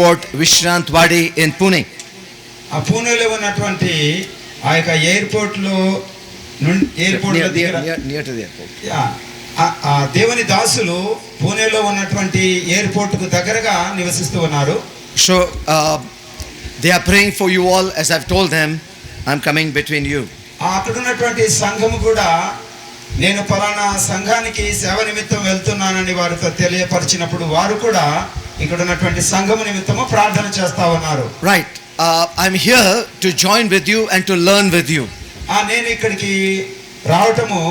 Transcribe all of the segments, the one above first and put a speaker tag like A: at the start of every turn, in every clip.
A: airport Vishrantwadi in Pune.
B: ఆ పూణేలో ఉన్నటువంటి ఆ యొక్క ఎయిర్పోర్ట్ లో
A: Near to the airport.
B: ఆ దేవుని దాసులు పూణేలో ఉన్నటువంటి ఎయిర్పోర్ట్ కు దగ్గరగా నివసిస్తూ ఉన్నారు.
A: So they are praying for you all. As I've told them, I'm coming between you.
B: అక్కడ ఉన్నటువంటి సంఘము కూడా నేను పలానా సంఘానికి సేవ నిమిత్తం వెళ్తున్నానని వారితో తెలియపరిచినప్పుడు వారు కూడా ఇక్కడ ఉన్నటువంటి సంఘము నిమిత్తము ప్రార్థన చేస్తా ఉన్నారు.
A: Right. I'm here to join with you and to learn with you.
B: నేను ఇక్కడికి రావటము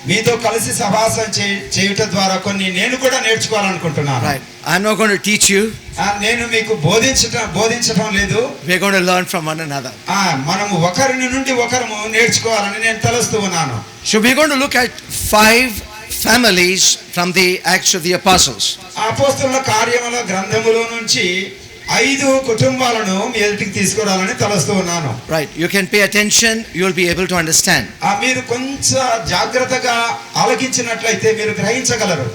B: మీతో కలిసి సహవాసం చేయుట ద్వారా కొన్ని నేను కూడా నేర్చుకోవాలనుకుంటున్నాను.
A: Right. I'm not going to teach you.
B: నేను మీకు బోధించటం లేదు.
A: We're going to learn from one another.
B: మనము ఒకరి నుండి ఒకరము నేర్చుకోవాలని నేను తలస్తూ ఉన్నాను.
A: So we're going to look at 5 families from the Acts of the Apostles.
B: అపోస్తలుల కార్యముల గ్రంథములో నుంచి 5 కుటుంబాలను మీ ఎదుటికి తీసుకురావాలని తలస్తూ ఉన్నాను.
A: Right. You can pay attention. You'll be able to understand.
B: మీరు కొంచెం జాగ్రత్తగా ఆలకించినట్లయితే మీరు గ్రహించగలరు.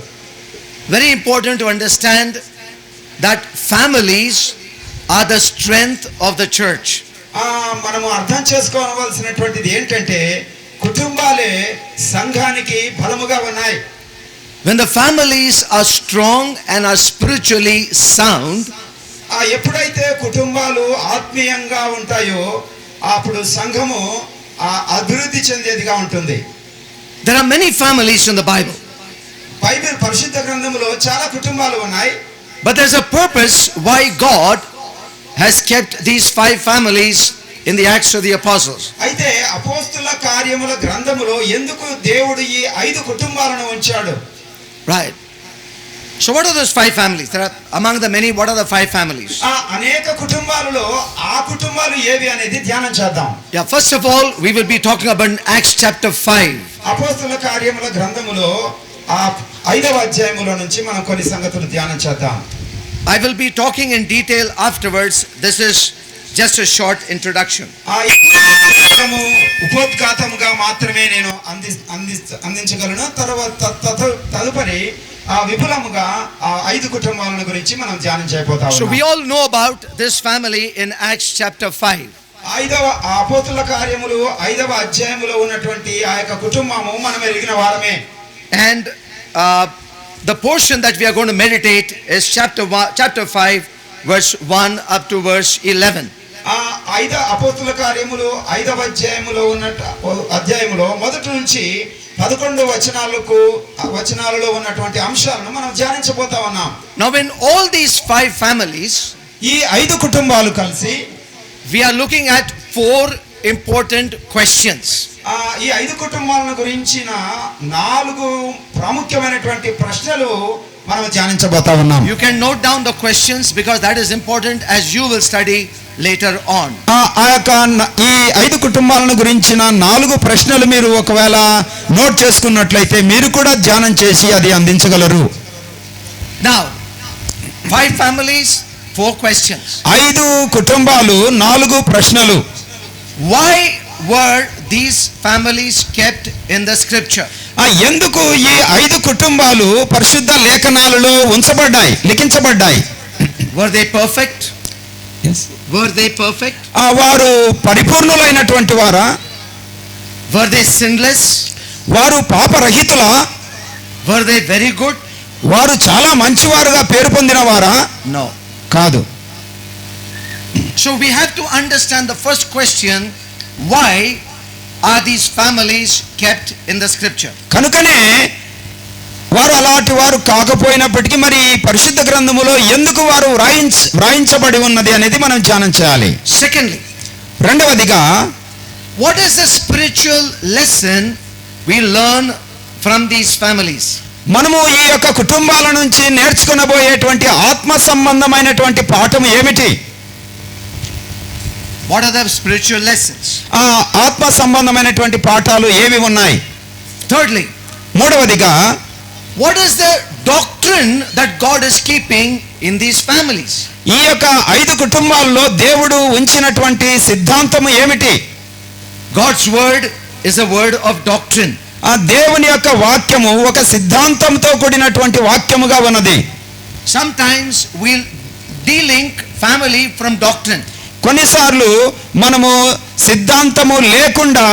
A: Very important to understand that families are the strength of the church.
B: మనము అర్థం చేసుకోవాల్సినటువంటిది ఏంటంటే కుటుంబాలే సంఘానికి బలముగా ఉన్నాయి.
A: When the families are strong and are spiritually sound,
B: ఎప్పుడైతే కుటుంబాలు ఆత్మీయంగా ఉంటాయో అప్పుడు సంఘము అభివృద్ధి చెందేదిగా ఉంటుంది.
A: There are many families in the Bible.
B: Bible పరిశుద్ధ గ్రంథములో చాలా కుటుంబాలు ఉన్నాయి.
A: But there's a purpose why God has kept these 5 families in the Acts of the Apostles.
B: అయితే అపోస్తలుల కార్యముల గ్రంథములో ఎందుకు దేవుడు ఈ 5 కుటుంబాలను ఉంచాడు?
A: Right. So what are those 5 families? There are among the many. What are the 5 families?
B: అనేక కుటుంబాలలో ఆ కుటుంబాలు ఏవి అనేది ధ్యానం చేద్దాం.
A: Yeah. First of all, we will be talking about Acts chapter 5.
B: అపోస్తలుల కార్యముల గ్రంథములో ఆ 5వ అధ్యాయములో నుంచి మనం కొన్ని సంగతులు ధ్యానం చేద్దాం.
A: I will be talking in detail afterwards. This is just a short introduction.
B: ఉపోద్ఘాతముగా మాత్రమే నేను అందించగలను. తదుపరి విపులముగా 5 కుటుంబాల గురించి మనం ధ్యానం చేయబోతాం.
A: So we all know about this family in Acts chapter 5.
B: 5వ అపోస్తలుల కార్యములు 5వ అధ్యాయములో ఉన్నటువంటి ఆ యొక్క కుటుంబము మనం ఎరిగిన వారమే.
A: And the portion that we are going to meditate is chapter 5 verse 1 up to verse 11.
B: అపోస్తలుల కార్యములు 5వ అధ్యాయములో ఉన్న అధ్యాయములో మొదటి నుంచి 11 వచనాలలో ఉన్నటువంటి అంశాలను మనం ధ్యానించబోతా ఉన్నాం.
A: Now when all these 5 families,
B: ఈ 5 కుటుంబాలు కలిసి,
A: we are looking at 4 important questions.
B: ఈ 5 కుటుంబాలను గురించిన 4 ప్రాముఖ్యమైనటువంటి ప్రశ్నలు మనం ధ్యానించబోతా ఉన్నాం.
A: You can note down the questions because that is important as you will study later on.
B: ఈ 5 కుటుంబాలను గురించిన 4 ప్రశ్నలు మీరు ఒకవేళ నోట్ చేసుకున్నట్లయితే మీరు కూడా ధ్యానం చేసి అది అందించగలరు.
A: Now 5 families, 4 questions.
B: 5 కుటుంబాలు 4 ప్రశ్నలు.
A: Why were these families kept in the scripture?
B: ఎందుకు ఈ 5 కుటుంబాలు పరిశుద్ధ లేఖనాలలో లిఖించబడ్డాయి?
A: Were they perfect?
B: Yes.
A: Were they perfect?
B: వారు పరిపూర్ణులైనటువంటి వారా?
A: Were they sinless?
B: వారు పాపరహితులా?
A: Were they very good?
B: వారు చాలా మంచివారుగా పేరు పొందిన వారా?
A: No.
B: కాదు.
A: So we have to understand the first question, why are these families kept in the scripture?
B: కనుకనే వారు అలాంటి వారు కాకపోయినప్పటికీ మరి పరిశుద్ధ గ్రంథములో ఎందుకు వారు వ్రాయించబడి ఉన్నది అనేది మనం ధ్యానం చేయాలి.
A: Secondly,
B: రెండవదిగా,
A: what is the spiritual lesson we learn from these families?
B: మనము ఈ యొక్క కుటుంబాల నుంచి నేర్చుకునబోయేటువంటి ఆత్మ సంబంధమైనటువంటి పాఠం ఏమిటి?
A: What are the spiritual lessons?
B: ఆత్మ సంబంధమైనటువంటి పాఠాలు ఏవి ఉన్నాయి?
A: Thirdly,
B: మూడవదిగా,
A: what is the doctrine that God is keeping in these families?
B: ఈ యొక్క 5 కుటుంబాల్లో దేవుడు ఉంచినటువంటి సిద్ధాంతము ఏమిటి?
A: God's word is a word of doctrine.
B: దేవుని యొక్క వాక్యము ఒక సిద్ధాంతంతో కూడినటువంటి వాక్యముగా ఉన్నది.
A: Sometimes we'll de-link family from doctrine.
B: కొన్నిసార్లు మనము సిద్ధాంతము లేకుండా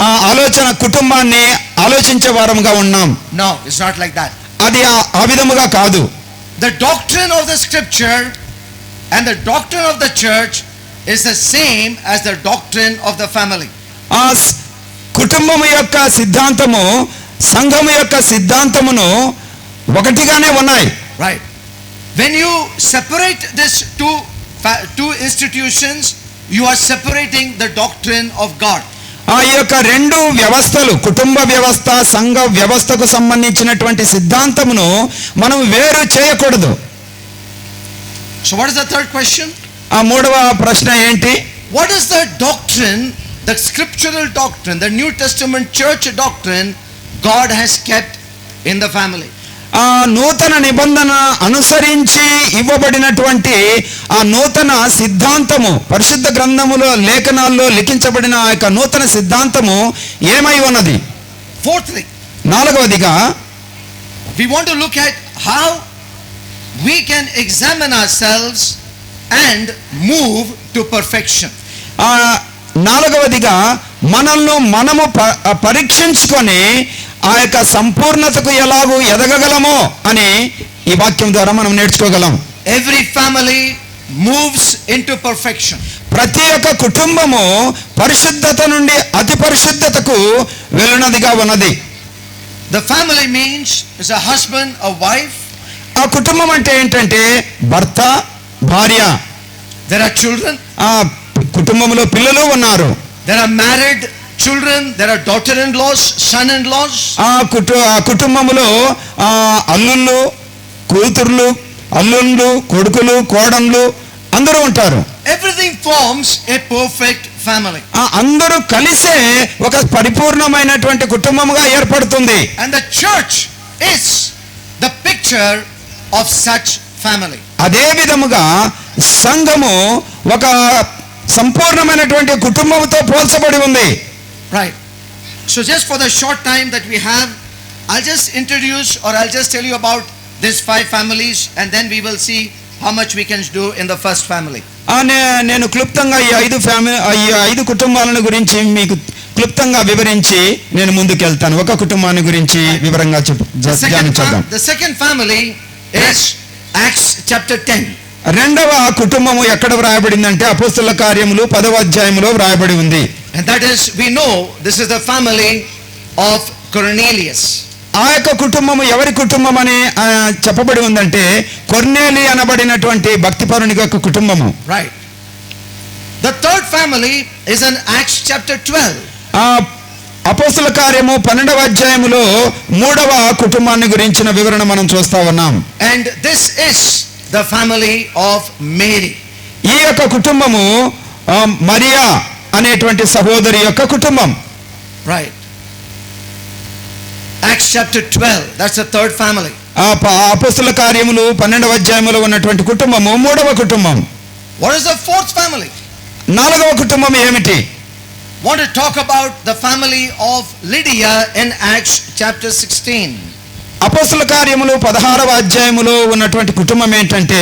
B: ఆ ఆలోచన కుటుంబాన్ని ఆలోచించే వారముగా ఉన్నాం.
A: No, it's not like that.
B: అది ఆ విధముగా కాదు.
A: The doctrine of the scripture and the doctrine of the church is the same as the doctrine of the family.
B: ఆ కుటుంబము యొక్క సిద్ధాంతము సంఘము యొక్క సిద్ధాంతమును ఒకటిగానే ఉన్నాయి.
A: Right. When you separate this two institutions, you are separating the doctrine of God.
B: ఆ యొక్క రెండు వ్యవస్థలు, కుటుంబ వ్యవస్థ సంఘ వ్యవస్థకు సంబంధించినటువంటి సిద్ధాంతమును మనం వేరు చేయకూడదు.
A: So what is the third question?
B: ఆ మూడవ ప్రశ్న ఏంటి?
A: What is the doctrine, the scriptural doctrine, the New Testament church doctrine God has kept in the family?
B: ఆ నూతన నిబంధన అనుసరించి ఇవ్వబడినటువంటి ఆ నూతన సిద్ధాంతము, పరిశుద్ధ గ్రంథములో లేఖనాల్లో లిఖించబడిన ఆ యొక్క నూతన సిద్ధాంతము ఏమై ఉన్నది?
A: Fourthly,
B: నాలుగవదిగా
A: we want to look at how we can examine ourselves and move to perfection.
B: ఆ నాలుగవదిగా మనము పరీక్షించుకొని ఆ యొక్క సంపూర్ణతకు ఎలాగూ ఎదగగలమో అని ఈ వాక్యం ద్వారా మనం నేర్చుకోగలం.
A: Every family moves into perfection.
B: ప్రతి ఒక్క కుటుంబము పరిశుద్ధత నుండి అతి పరిశుద్ధతకు వెళ్ళునదిగా ఉన్నది.
A: The family means is a husband, a wife.
B: ఆ కుటుంబం అంటే ఏంటంటే భర్త, భార్య.
A: There are children.
B: ఆ కుటుంబంలో పిల్లలు ఉన్నారు.
A: There are married children, there are daughter-in-laws, son-in-laws.
B: ఆ కుటుంబములో అల్లుళ్ళు, కూతుర్లు, అల్లుళ్ళు, కొడుకులు, కోడళ్ళు అందరూ ఉంటారు.
A: Everything forms a perfect family.
B: అందరూ కలిసే ఒక పరిపూర్ణమైనటువంటి కుటుంబముగా ఏర్పడుతుంది.
A: And the church is the picture of such family.
B: అదే విధముగా సంఘము ఒక సంపూర్ణమైనటువంటి కుటుంబంతో పోల్చబడి ఉంది.
A: Right. So just for the short time that we have, I'll just introduce or I'll just tell you about these 5 families and then we will see how much we can do in the first family.
B: నేను క్లుప్తంగా ఈ 5 కుటుంబాలను గురించి మీకు క్లుప్తంగా వివరించి నేను ముందుకెళ్తాను. ఒక కుటుంబాన్ని గురించి వివరంగా ధ్యానించుదాం.
A: The second family is Acts chapter 10.
B: రెండవ కుటుంబము ఎక్కడ వ్రాయబడిందంటే అపోస్తలుల కార్యములు 10వ అధ్యాయములో వ్రాయబడి ఉంది.
A: And that is, we know this is the family of Cornelius.
B: ఆ యొక్క కుటుంబము ఎవరి కుటుంబం అని చెప్పబడి ఉందంటే కొర్నేలి అనబడినటువంటి భక్తిపరుని యొక్క కుటుంబము.
A: Right. The third family is in Acts chapter 12.
B: అపోస్తలుల కార్యము 12వ అధ్యాయములో 3వ కుటుంబాన్ని గురించిన వివరణ మనం చూస్తా ఉన్నాం.
A: And this is the family of Mary.
B: ఈ యొక్క కుటుంబము మరియా అనేటువంటి సహోదరి యొక్క కుటుంబం.
A: Right. Acts chapter 12, that's the third family.
B: అపోస్తలుల కార్యములు 12వ అధ్యాయములో ఉన్నటువంటి కుటుంబము 3వ కుటుంబం.
A: What is the fourth family?
B: 4వ కుటుంబం ఏమిటి?
A: Want to talk about the family of Lydia in Acts chapter 16.
B: అపోస్తలుల కార్యములు 16వ అధ్యాయములో ఉన్నటువంటి కుటుంబం ఏంటంటే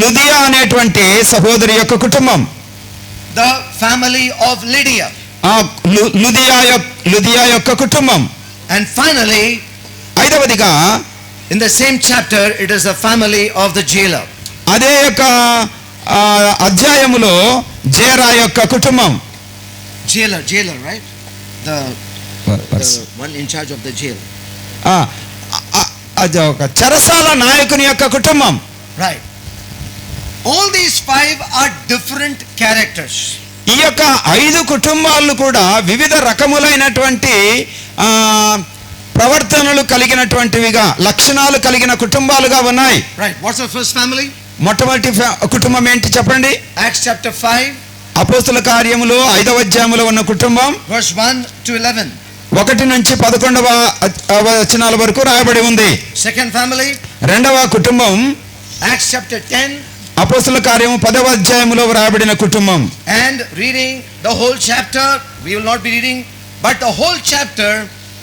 B: లుదియా అనేటువంటి సహోదరి యొక్క కుటుంబం.
A: The family of Lydia.
B: Lydia యొక్క కుటుంబం.
A: And finally,
B: 5వదిగా
A: in the same chapter, it is the family of the jailer.
B: అదే యొక్క అధ్యాయములో జేరా యొక్క కుటుంబం.
A: Jailer, right? The one in charge of the jail.
B: అది ఒక చెరసాల నాయకుని యొక్క కుటుంబం.
A: Right. All these 5 are different characters.
B: ఈ యొక్క 5 కుటుంబాలు కూడా వివిధ రకములైనటువంటి ప్రవర్తనలు కలిగినటువంటివిగా, లక్షణాలు కలిగిన కుటుంబాలుగా ఉన్నాయి.
A: Right. What's the first family?
B: మొట్టమొదటి కుటుంబం ఏంటి చెప్పండి?
A: Acts chapter 5.
B: అపోస్తలుల కార్యములో 5వ అధ్యాయములో ఉన్న కుటుంబం
A: verse 1 to 11.
B: 1 నుంచి 11వ వచనాల వరకు రాయబడి ఉంది.
A: Second family.
B: రెండవ కుటుంబం
A: Acts chapter 10.
B: అపోస్తలుల కార్యము 10వ అధ్యాయములో రాయబడిన కుటుంబం.
A: And reading the whole chapter, we will not be reading, but the whole chapter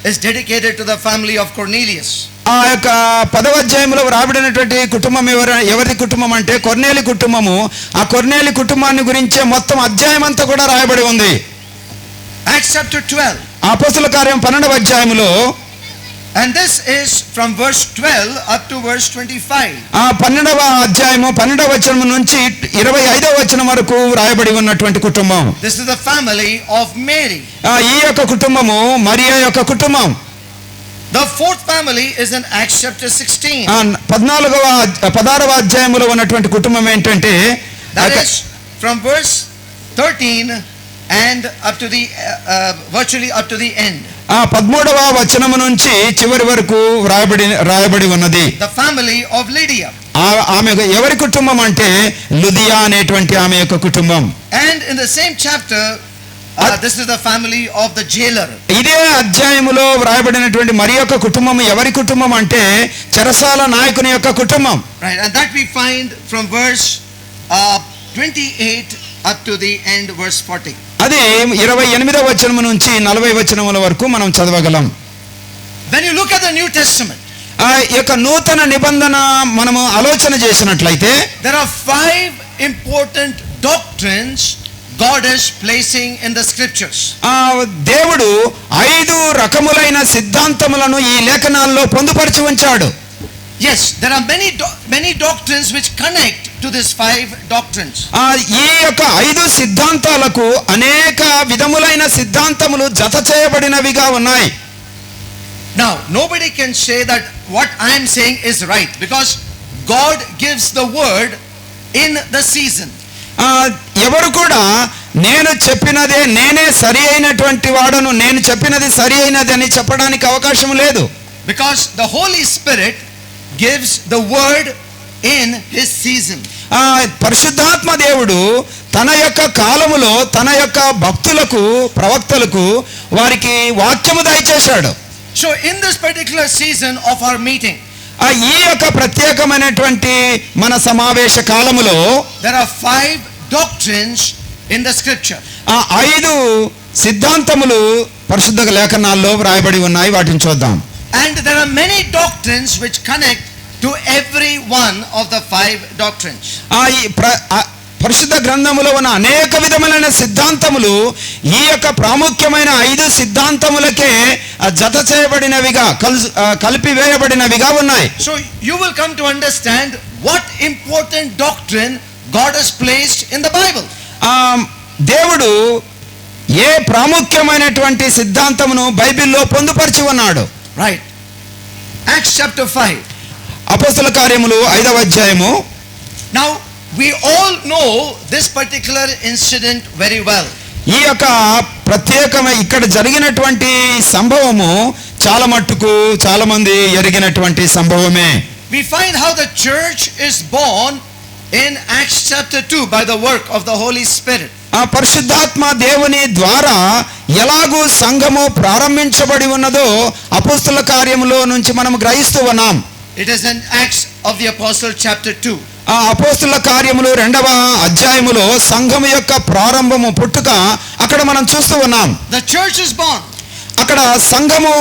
A: is dedicated to the family of Cornelius.
B: ఆ యొక్క 10వ అధ్యాయంలో రాబడినటువంటి కుటుంబం ఎవరి కుటుంబం అంటే కొర్నేలి కుటుంబము. ఆ కొర్నేలి కుటుంబాన్ని గురించే మొత్తం అధ్యాయం అంతా కూడా రాయబడి ఉంది.
A: Acts chapter 12.
B: అపోస్తలుల కార్యం 12వ అధ్యాయంలో,
A: and this is from verse 12 up to verse 25.
B: ఆ 12వ అధ్యాయము 12వ వచనం నుంచి 25వ వచనం వరకు రాయబడి ఉన్నటువంటి కుటుంబం.
A: This is the family of Mary.
B: ఈ యొక్క కుటుంబము మరియ యొక్క కుటుంబం.
A: The fourth family is in Acts chapter 16.
B: 16వ అధ్యాయములో ఉన్నటువంటి కుటుంబం ఏంటంటే,
A: that is from verse 13 and up to the virtually up to the end.
B: 13వ వచనము నుంచి చివరి వరకు రాయబడి ఉన్నది.
A: The family of Lydia.
B: ఆమె ఎవరి కుటుంబం అంటే లుదియా అనేటువంటి ఆమె యొక్క కుటుంబం.
A: And in the same chapter this is the family of the jailer.
B: ఇదే అధ్యాయములో రాయబడినటువంటి మరి యొక్క కుటుంబం ఎవరి కుటుంబం అంటే చెరసాల నాయకుని యొక్క కుటుంబం.
A: Right, and that we find from verse 28 up to the end verse 40.
B: అది 28వ వచనం నుంచి 40వ వచనముల వరకు మనం చదవగలం.
A: When you look at the New Testament,
B: ఆ యొక్క నూతన నిబంధన మనము ఆలోచన చేసినట్లయితే,
A: there are 5 important doctrines God is placing in the scriptures.
B: దేవుడు 5 రకములైన సిద్ధాంతములను ఈ లేఖనాల్లో పొందుపరిచి ఉంచాడు.
A: Yes, there are many doctrines which connect to these 5 doctrines.
B: ఈ యొక్క 5 సిద్ధాంతాలకు అనేక విధములైన సిద్ధాంతములు జత చేయబడినవిగా ఉన్నాయి.
A: Now, nobody can say that what I am saying is right, because God gives the word in the season.
B: ఎవరు కూడా నేను చెప్పినదే నేనే సరి అయినటువంటి వాడను, నేను చెప్పినది సరి అయినది అని చెప్పడానికి అవకాశం లేదు.
A: Because the Holy Spirit gives the word in his season.
B: పరిశుద్ధాత్మ దేవుడు తన యొక్క కాలములో తన యొక్క భక్తులకు ప్రవక్తలకు వారికి వాక్యము దయచేశాడు.
A: So in this particular season of our meeting,
B: ఈ యొక్క ప్రత్యేకమైనటువంటి మన సమావేశ కాలములో
A: there are 5 doctrines in the scripture.
B: 5 సిద్ధాంతములు పరిశుద్ధ లేఖనాల్లో వ్రాయబడి ఉన్నాయి. వాటిని చూద్దాం.
A: And there are many doctrines which connect to every one of the 5 doctrines.
B: పరిశుద్ధ గ్రంథములో ఉన్న అనేక విధములైన సిద్ధాంతములు ఈ యొక్క ప్రాముఖ్యమైన 5 సిద్ధాంతములకే జత చేయబడినవిగా కలిపివేయబడినవిగా ఉన్నాయి.
A: So you will come to understand what important doctrine God has placed in the Bible.
B: దేవుడు ఏ ప్రాముఖ్యమైనటువంటి సిద్ధాంతమును బైబిల్లో పొందుపరిచి ఉన్నాడు.
A: Right. Acts chapter 5.
B: అపోస్తల కార్యములు 5వ అధ్యాయము.
A: Now we all know this particular incident very well.
B: ఈ యొక్క ప్రత్యేకమైన ఇక్కడ జరిగినటువంటి సంభవము చాలా మట్టుకు చాలా మంది ఎరిగినటువంటి సంభవమే.
A: We find how the church is born in Acts chapter 2 by the work of the Holy Spirit.
B: ఆ పరిశుద్ధాత్మ దేవుని ద్వారా ఎలాగూ సంఘము ప్రారంభించబడి ఉన్నదో అపోస్తల కార్యములో నుంచి మనం గ్రహిస్తూ ఉన్నాం.
A: It is in Acts of the Apostle chapter 2.
B: ఆ అపోస్తల కార్యములు 2వ అధ్యాయములో సంఘము యొక్క ప్రారంభము పుట్టుక అక్కడ మనం చూస్తూ ఉన్నాం.
A: The church is born.
B: అక్కడ సంఘము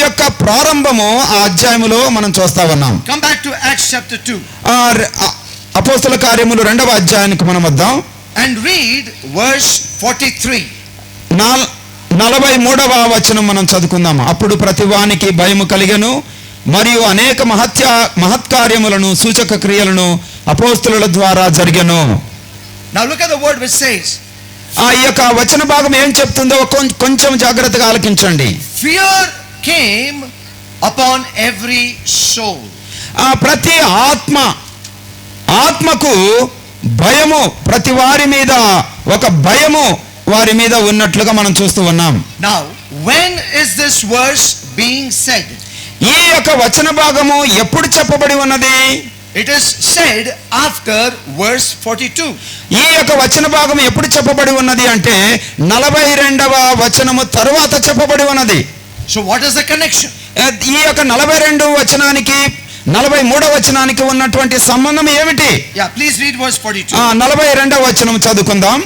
B: యొక్క ప్రారంభము ఆ అధ్యాయములో మనం చూస్తా ఉన్నాం.
A: Come back to Acts chapter 2.
B: అపోస్తల కార్యములు 2వ అధ్యాయానికి మనం వద్దాం.
A: And read verse 43.
B: 43వ వచనం మనం చదువుకుందాం. అప్పుడు ప్రతివానికి భయము కలిగెను, మరియు అనేక మహత్కార్యములను సూచక క్రియలను అపోస్తలుల ద్వారా జరిగెను.
A: Now look at the word which says,
B: ఈ యొక్క వచన భాగం ఏం చెప్తుందో కొంచెం జాగ్రత్తగా ఆలకించండి.
A: Fear came upon every soul.
B: ప్రతి ఆత్మకు భయము, ప్రతి వారి మీద ఒక భయము వారి మీద ఉన్నట్లుగా మనం చూస్తూ ఉన్నాం.
A: Now when is this verse being said?
B: ఈ యొక్క వచన భాగము ఎప్పుడు చెప్పబడి ఉన్నది?
A: It is said after verse 42.
B: ఈ యొక్క వచన భాగం ఎప్పుడు చెప్పబడి ఉన్నది అంటే 42వ వచనము తరువాత చెప్పబడి ఉన్నది.
A: So what is the connection?
B: ఈ యొక్క 42వ వచనానికి 43వ వచనానికి ఉన్నటువంటి సంబంధం ఏమిటి?
A: Yeah, please read verse 42.
B: 42వ వచనం చదువుకుందాం.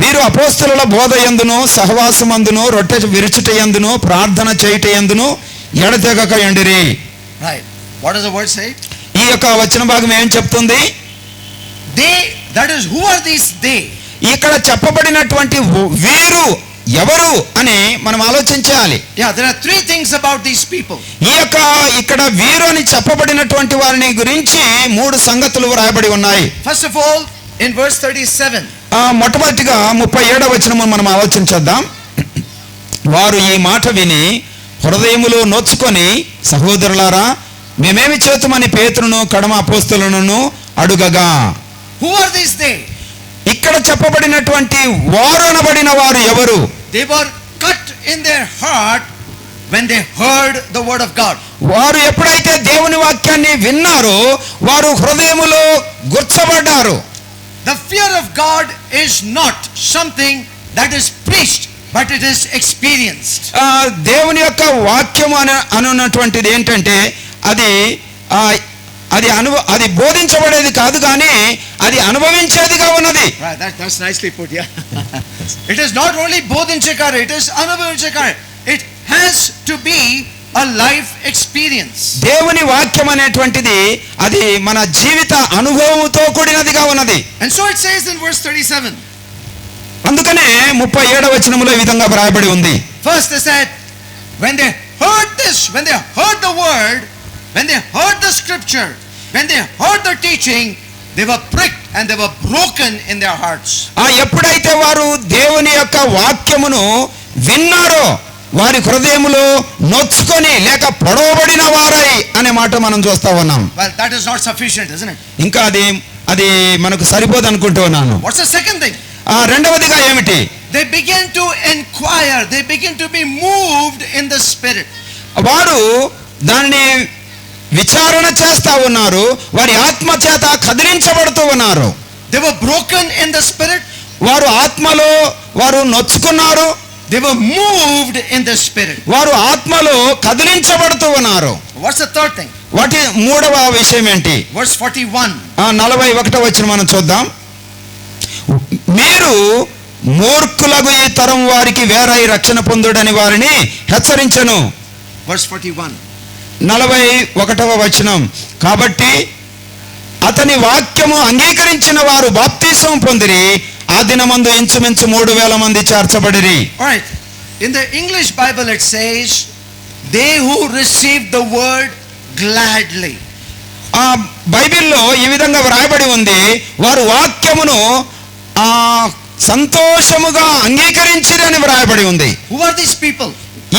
B: మీరు అపోస్తలుల బోధ యందును సహవాసమందును రొట్టె విరుచుట యందును ప్రార్థన చేయుట యందును ఎడతెగక ఉండిరి.
A: Right. What does the word say?
B: ఈ యొక్క వచన భాగం ఏం చెప్తుంది?
A: They, that is, who are these they?
B: ఇక్కడ చెప్పబడినటువంటి వీరు ఎవరు అని మనం ఆలోచించాలి.
A: Yeah, there are three things about these people.
B: ఈ యొక్క ఇక్కడ వీరు అని చెప్పబడినటువంటి వారిని గురించి మూడు సంగతులు వ్రాయబడి ఉన్నాయి.
A: First of all, in verse 37.
B: మొట్టమొదటిగా 37వ వచనము మనం ఆలోచించేద్దాం. వారు ఈ మాట విని హృదయములో నొచ్చుకొని, సహోదరులారా మేమేమి చేతుమని పేతురును కడమ అపోస్తలులను అడుగగా.
A: Who are these they?
B: ఇక్కడ చెప్పబడినటువంటి వారు అనబడిన వారు ఎవరు?
A: They were cut in their heart when they heard the word of God.
B: వారు ఎప్పుడైతే దేవుని వాక్యాన్ని విన్నారో వారు హృదయములో గుర్చబడ్డారు.
A: The fear of God is not something that is preached, but it is experienced.
B: దేవుని యొక్క వాక్యం అనున్నటువంటిది ఏంటంటే అది బోధించబడేది కాదు కానీ అది అనుభవించేదిగా ఉన్నది.
A: Right, that's nicely put. Yeah. It is not only bodhinchakara, it is anubhavinchakara. It has to be a life experience.
B: దేవుని వాక్యం అనేటువంటిది అది మన జీవిత అనుభవంతో కూడినదిగా ఉన్నది.
A: And so it says in verse 37.
B: అందుకనే 37వ వచనములో ఈ విధంగా వ్రాయబడి ఉంది.
A: First they said, when they heard this, when they heard the word, when they heard the scripture, when they heard the teaching, they were pricked and they were broken in their hearts.
B: ఎప్పుడైతే వారు దేవుని యొక్క వాక్యమును విన్నారో వారి హృదయములో నొచ్చుకొని లేక పొడవబడిన వారై అనే మాట మనం చూస్తా ఉన్నాం.
A: Well, that is not sufficient, isn't it?
B: ఇంకా అది మనకు సరిపోదు అనుకుంటూ ఉన్నాను.
A: What's the second thing?
B: రెండవదిగా ఏమిటి?
A: They begin to inquire, they begin to be moved in the spirit.
B: వారు దానిని విచారణ చేస్తా ఉన్నారు, వారి ఆత్మ చేత కదిలించబడుతూ ఉన్నారు.
A: They were broken in the spirit.
B: వారు ఆత్మలో వారు నొచ్చుకున్నారు.
A: They were moved in the spirit.
B: వారు ఆత్మలో కదిలించబడుతూ ఉన్నారు.
A: What's the third thing?
B: వాటి మూడవ విషయం ఏంటి?
A: Verse 41.
B: 41వ వచనం మనం చూద్దాం. మీరు మూర్ఖులకు ఈ తరం వారికి వేరై రక్షణ పొందుడని వారిని హెచ్చరించెను.
A: Verse 41.
B: 41వ వచనం. కాబట్టి అతని వాక్యము అంగీకరించిన వారు బాప్తిసం పొందిరి. ఆ దినమందు ఇంచుమించు 3000 మంది చేర్చబడిరి.
A: All right. In the English Bible it says, they who received the word gladly.
B: బైబిల్లో ఈ విధంగా వ్రాయబడి ఉంది, వారు వాక్యమును సంతోషముగా అంగీకరించిరని వ్రాయబడి ఉంది.
A: Who are these people?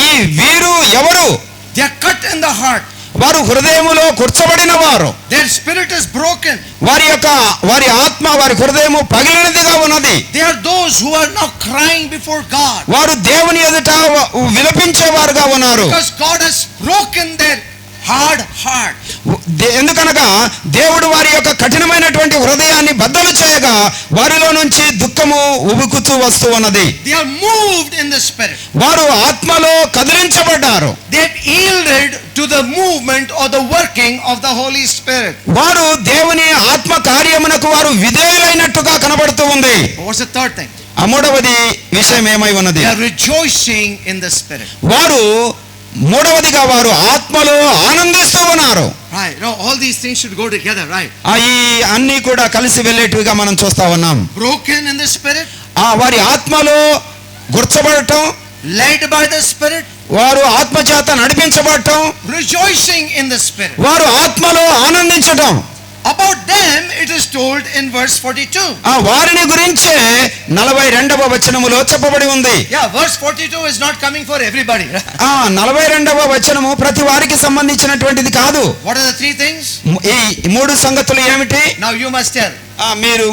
B: ఈ వీరు ఎవరు?
A: They are cut in the heart.
B: వారు హృదయములో కూర్చబడిన వారు.
A: Their spirit is broken.
B: వారి ఆత్మ వారి హృదయము పగిలినదిగా ఉన్నది.
A: They are those who are now crying before God.
B: వారు దేవుని ఎదుట విలపించేవారుగా ఉన్నారు.
A: Because God has broken their hard heart.
B: ఎందుకనగా దేవుడు వారి యొక్క కఠినమైనటువంటి హృదయాన్ని బద్దలు చేయగా వారిలో నుంచి దుఃఖము ఉబుకుతూ వస్తూ ఉన్నది.
A: They are moved in the spirit.
B: వారు ఆత్మలో కదిలించబడ్డారు.
A: They have yielded to the movement or the working of the Holy Spirit.
B: వారు దేవుని ఆత్మ కార్యమునకు వారు విధేయులైనట్టుగా కనబడుతూ ఉంది.
A: What's the third thing?
B: మూడవది విషయం ఏమై ఉన్నది?
A: They are rejoicing in the spirit.
B: మూడవదిగా వారు ఆత్మలో ఆనందిస్తూ ఉన్నారు.
A: Right. No, all these things should go together, right?
B: ఈ అన్ని కూడా కలిసి వెళ్ళేట్టుగా మనం చూస్తా ఉన్నాం.
A: Broken in the spirit.
B: వారి ఆత్మలో గుర్చబడటం,
A: led by the spirit.
B: వారు ఆత్మ చేత నడిపించబడటం,
A: rejoicing in the spirit.
B: వారు ఆత్మలో ఆనందించటం.
A: About them it is told in verse 42.
B: వారిని గురించే 42వ వచనములో చెప్పబడి ఉంది.
A: Yeah, verse 42 is not coming for everybody.
B: 42వ వచనము ప్రతి వారికి సంబంధించినటువంటిది కాదు.
A: What are the three things?
B: ఈ మూడు సంగతులు ఏమిటి?
A: Now you must tell.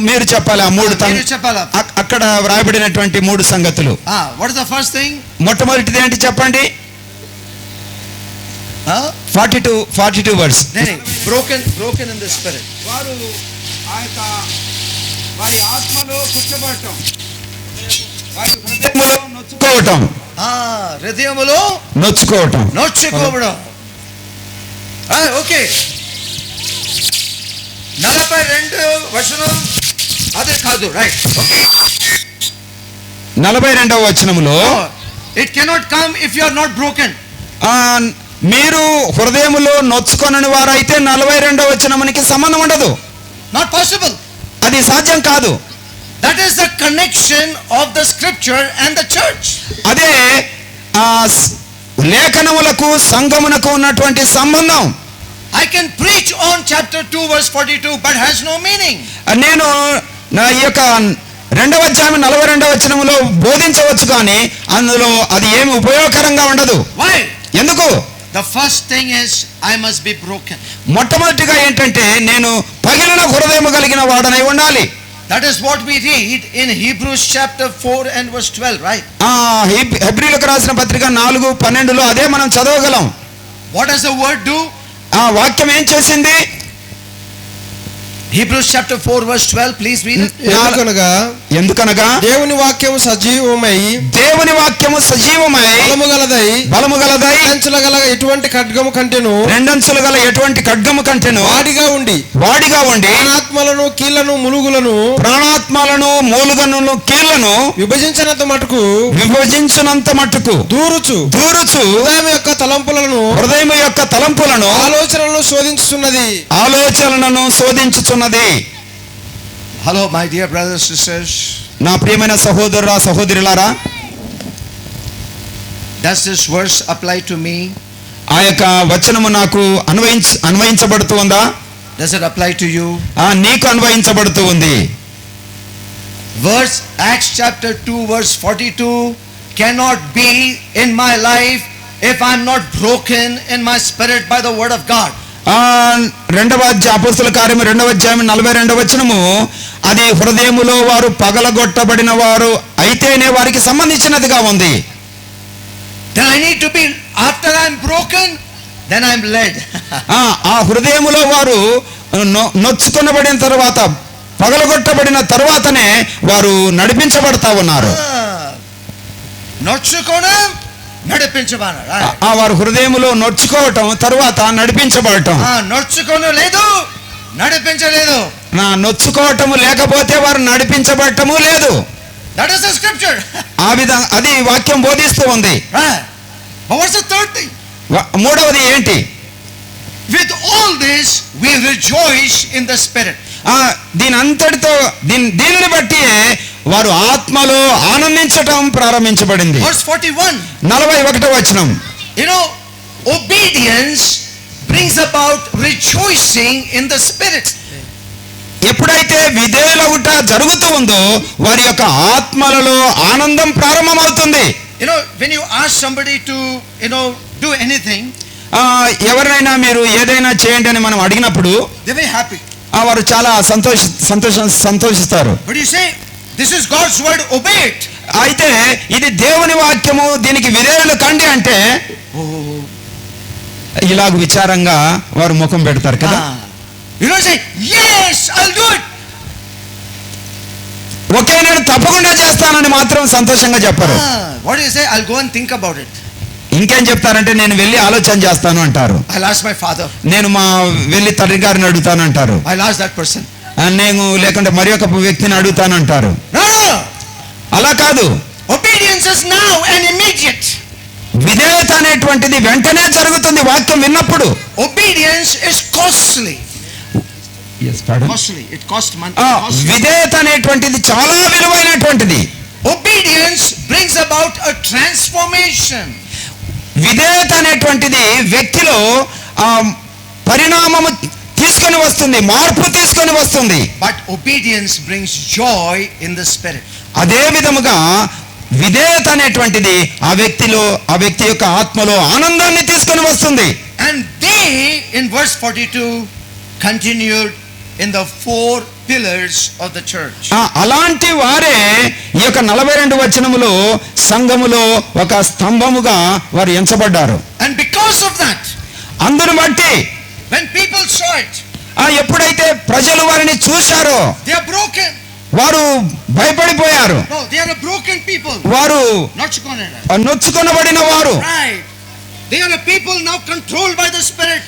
B: మీరు చెప్పాలి. ఆ మూడు అక్కడ వ్రాయబడినటువంటి మూడు సంగతులు.
A: What is the first thing?
B: మొట్టమొదటిది ఏంటి చెప్పండి? 42 verse.
A: broken in the spirit.
B: వారు వారి ఆత్మలో కూర్చోబడటం, వారి హృదయములో నొచ్చుకోవటం.
A: హృదయములో నొచ్చుకోవడం. ఓకే. 42 వచనం అదే కాదు. రైట్.
B: 42వ వచనములో
A: No, it cannot come if you are not broken.
B: ఆ, మీరు హృదయములో నొచ్చుకొనని వారైతే 42వ వచనమునికి సంబంధం ఉండదు.
A: Not possible.
B: అది సాధ్యం కాదు.
A: That is the connection of the scripture and the church.
B: అదే ఆ లేఖనములకు సంఘమునకు ఉన్నటువంటి సంబంధం.
A: I can preach on chapter 2 verse 42 but has no meaning.
B: నేను నా యొక్క 2వ అధ్యాయం 42వ వచనములో బోధించవచ్చు కానీ అందులో అది ఏమి ఉపయోగకరంగా ఉండదు.
A: Why?
B: ఎందుకు?
A: The first thing is I must be broken.
B: మొట్టమొదటిగా ఏంటంటే నేను పగిలిన హృదయము కలిగిన వాడనై ఉండాలి.
A: That is what we read in Hebrews chapter 4 and verse 12, right?
B: హెబ్రీయులకు రాసిన పత్రిక 4:12లో అదే మనం చదవగలం.
A: What does the word do?
B: ఆ వాక్యం ఏం చేసింది?
A: Hebrews chapter 4 verse 12, please read it.
B: ఎందుకనగా
C: దేవుని వాక్యము సజీవమై
B: దేవుని వాక్యము సజీవమై బలము గలదై
C: రెండంచుల గల ఎటువంటి ఖడ్గము కంటెను
B: రెండంచులు గల ఎటువంటి ఖడ్గము కంటెను వాడిగా ఉండి
C: ప్రాణాత్మలను కీళ్లను ములుగులను
B: కీళ్లను
C: విభజించినంత మట్టుకు దూరుచు హృదయం యొక్క తలంపులను ఆలోచనలను శోధించుచున్నది.
A: Hello my dear brothers and sisters.
B: నా ప్రియమైన సహోదరురా సహోదరులారా,
A: does this verse apply to me?
B: ఆ యొక్క వచనము నాకు అన్వయించబడుతూ ఉందా?
A: Does it apply to you?
B: నీకు అన్వయించబడుతూ ఉంది.
A: Verse Acts chapter 2 verse 42 cannot be in my life if I am not broken in my spirit by the word of God.
B: అపోస్తలుల కార్యము 2వ అధ్యాయం 42వ వచనము అది హృదయములో వారు పగలగొట్టబడిన వారు అయితేనే వారికి సంబంధించినదిగా ఉంది.
A: Then I need to be, after I am broken, then I am led.
B: ఆ హృదయములో వారు నొచ్చుకొనబడిన తర్వాత పగలగొట్టబడిన తర్వాతనే వారు నడిపించబడతా ఉన్నారు. వారు హృదయములో నొచ్చుకోవటం తర్వాత నడిపించబడటం. నొచ్చుకోవటము లేకపోతే వారు నడిపించబడటము లేదు.
A: That is the scripture.
B: ఆ విధంగా అది వాక్యం బోధిస్తూ ఉంది.
A: But what's the third thing?
B: మూడవది ఏంటి?
A: With all this we rejoice in the spirit.
B: దీనిని బట్టి వారు ఆత్మలో ఆనందించటం ప్రారంభించబడింది.
A: Verse 41.
B: 41వ వచనం.
A: You know, obedience brings about rejoicing in the spirit.
B: ఎప్పుడైతే విధేయులవుట జరుగుతూ ఉందో వారి యొక్క ఆత్మలలో ఆనందం ప్రారంభమవుతుంది.
A: You know, when you ask somebody to, do anything,
B: ఎవరినైనా మీరు ఏదైనా చేయండి అని మనం అడిగినప్పుడు
A: they very happy.
B: వారు చాలా సంతోషిస్తారు.
A: But you say, this is God's word, obey it.
B: అయితే ఇది దేవుని వాక్యము, దీనికి విధేయులు కండి అంటే ఇలాగ విచారంగా వారు ముఖం పెడతారు కదా.
A: You don't say, yes, I'll do it.
B: Okay నేను తప్పకుండా చేస్తానని మాత్రం సంతోషంగా చెప్పరు.
A: What do you say? I'll go and think about it.
B: ఇంకేం చెప్తారంటే నేను వెళ్ళి ఆలోచన చేస్తాను అంటారు.
A: I'll ask my father.
B: నేను వెళ్ళి తండ్రి గారిని అడుగుతాను అంటారు.
A: I'll ask that person.
B: నేను లేకుంటే మరి ఒక వ్యక్తిని అడుగుతాను అంటారు. అలా కాదు.
A: Obedience is now and immediate.
B: విధేయత అనేటువంటిది వెంటనే జరుగుతుంది వాక్యం విన్నప్పుడు.
A: Obedience is costly.
B: Yes, pardon.
A: Costly. It costs money.
B: విధేయత అనేటువంటిది చాలా విలువైనటువంటిది.
A: Obedience brings about a transformation.
B: విధేయత అనేటువంటిది వ్యక్తిలో పరిణామము తీసుకొని వస్తుంది, మార్పు తీసుకొని వస్తుంది.
A: But obedience brings joy in the spirit.
B: అదే విధముగా విధేయత అనేటువంటిది ఆ వ్యక్తి యొక్క ఆత్మలో ఆనందాన్ని తీసుకొని వస్తుంది.
A: And they in verse 42 continued in the 4 pillars of the church.
B: అలాంటి వారే ఈ యొక్క 42 వచనములో సంఘములో ఒక స్తంభముగా వారు ఎంచబడ్డారు.
A: And because of that,
B: అందును బట్టి
A: when people saw it,
B: ఎప్పుడైతే ప్రజలు వారిని చూశారో
A: they are broken.
B: వారు భయపడిపోయారు.
A: No, they are a broken people.
B: వారు
A: నొచ్చుకొనబడిన
B: వారు.
A: Right. They are a people now controlled by the Spirit.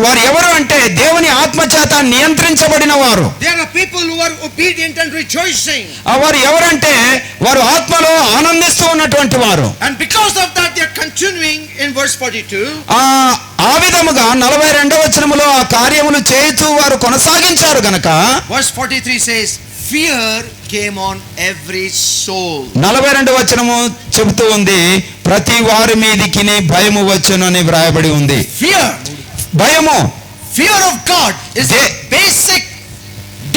B: వారు ఎవరు అంటే దేవుని ఆత్మ చేత నియంత్రించబడిన వారు.
A: They are a people who are obedient and rejoicing.
B: వారు ఎవరంటే వారు ఆత్మలో ఆనందిస్తూ ఉన్నటువంటి వారు.
A: And because of that they are continuing in verse 42.
B: ఆ విధముగా 42వ వచనములో ఆ కార్యములు చేయుచూ వారు కొనసాగించారు గనక
A: Verse 43 says, fear came on every soul.
B: 42వ వచనము చెబుతూ ఉంది, ప్రతి వారి మీదికి భయము వచ్చును అని వ్రాయబడి ఉంది.
A: Fear.
B: భయము.
A: Fear of God is the basic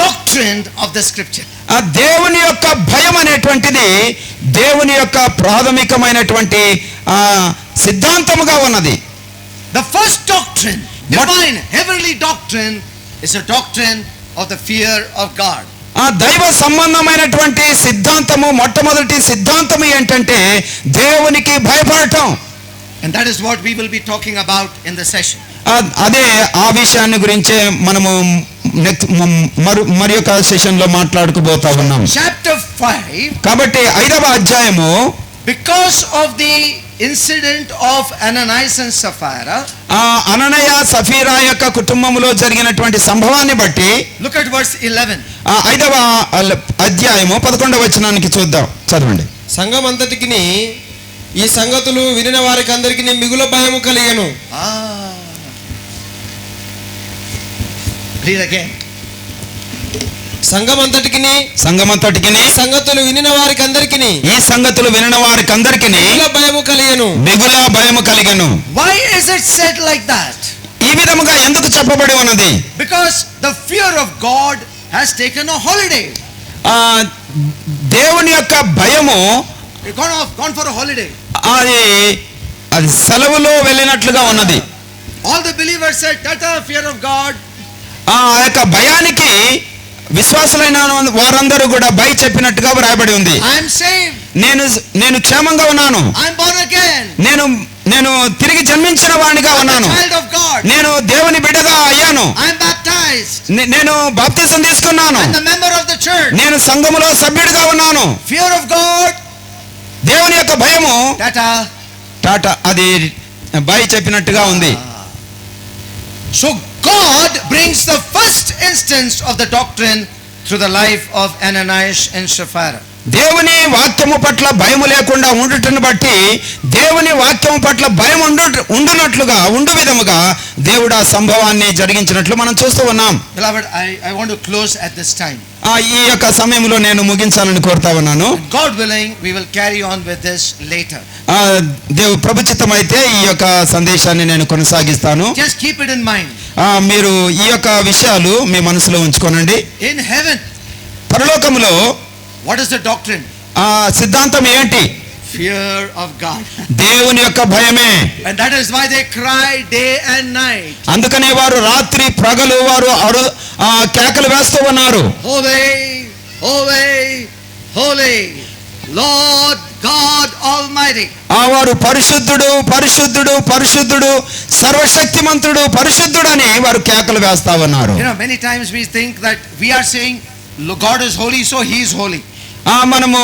A: doctrine of the scripture.
B: ఆ దేవుని యొక్క భయం అనేటువంటిది దేవుని యొక్క ప్రాథమికమైనటువంటి సిద్ధాంతముగా ఉన్నది.
A: The first doctrine, divine heavenly doctrine, is a doctrine of the fear of God.
B: ఆ దైవ సంబంధమైనటువంటి సిద్ధాంతము, మొట్టమొదటి సిద్ధాంతము ఏంటంటే దేవునికి భయపడటం.
A: And that is what we will be talking about in the session.
B: అదే ఆ విషయాన్ని గురించే మనము మరి ఒక సెషన్ లో మాట్లాడుకోబోతా ఉన్నాం.
A: Chapter 5.
B: కాబట్టి 5వ అధ్యాయము,
A: because of the incident of Ananias and Sapphira,
B: అననయ సఫీరా యొక్క కుటుంబంలో జరిగినటువంటి సంభవాన్ని బట్టి
A: look at verse 11.
B: 5వ అధ్యాయము 11వ వచనానికి చూద్దాం. చదవండి.
C: సంఘం అంతటికి ఈ సంగతులు వినిన వారికి అందరికి మిగుల భయము కలిగెను.
A: Read again.
C: సంఘమంతటికి
B: సంగతులు
C: వినిన వారికి అందరికి
B: ఈ సంగతులు వినిన వారికి అందరికి
C: భయము కలిగెను.
B: మిగుల భయము కలిగెను.
A: Why is it said like that?
B: ఈ విధముగా ఎందుకు చెప్పబడి ఉన్నది?
A: Because the fear of God has taken a holiday.
B: దేవుని యొక్క భయము
A: gone for a holiday.
B: అది సెలవులో వెళ్ళినట్లుగా ఉన్నది.
A: All the believers said, "Tata, fear of God."
B: ఆ యొక్క భయానికి విశ్వాసులైన వారందరూ కూడా భయ చెప్పినట్టుగా వ్రాయబడి ఉంది.
A: I am saved.
B: నేను క్షేమంగా ఉన్నాను.
A: I am born again.
B: నేను తిరిగి జన్మించిన వాడిగా ఉన్నాను.
A: Child of God.
B: నేను దేవుని బిడ్డగా అయ్యాను.
A: I am baptized.
B: నేను బాప్తిసం తీసుకున్నాను.
A: I am the member of the church.
B: నేను సంఘములో సభ్యుడిగా ఉన్నాను.
A: Fear of God.
B: దేవుని యొక్క భయము టాటా అది భయ చెప్పినట్టుగా ఉంది.
A: So God brings the first instance of the doctrine through the life of Ananias and Sapphira.
B: దేవుని వాక్యము పట్ల భయము లేకుండా ఉండుటను బట్టి దేవుని వాక్యము పట్ల భయం ఉండునట్లుగా ఉండు విధముగా దేవుడు ఆ సంభవాన్ని జరిగించినట్లు మనం చూస్తూ ఉన్నాం.
A: Beloved, I want to close at this time.
B: ఈ యొక్క సమయంలో నేను ముగించాలని కోరుతా ఉన్నాను.
A: God willing, we will carry on with this later.
B: ప్రభు చిత్తమైతే ఈ యొక్క సందేశాన్ని నేను కొనసాగిస్తాను.
A: Just keep it in mind.
B: మీరు ఈ యొక్క విషయాలు మీ మనసులో ఉంచుకోనండి.
A: In heaven,
B: పరలోకములో
A: what is the doctrine?
B: సిద్ధాంతం ఏంటి?
A: Fear of God.
B: దేవుని యొక్క భయమే.
A: And that is why they cry day and night.
B: అందుకనే వారు రాత్రి ప్రగలు వారు కేకలు వేస్తూ ఉన్నారు.
A: Holy, holy, holy, Lord God Almighty.
B: వారు పరిశుద్ధుడు పరిశుద్ధుడు పరిశుద్ధుడు సర్వశక్తిమంతుడు పరిశుద్ధుడు అని వారు కేకలు వేస్తా ఉన్నారు.
A: Many times we think that we are saying God is holy, so he is holy.
B: మనము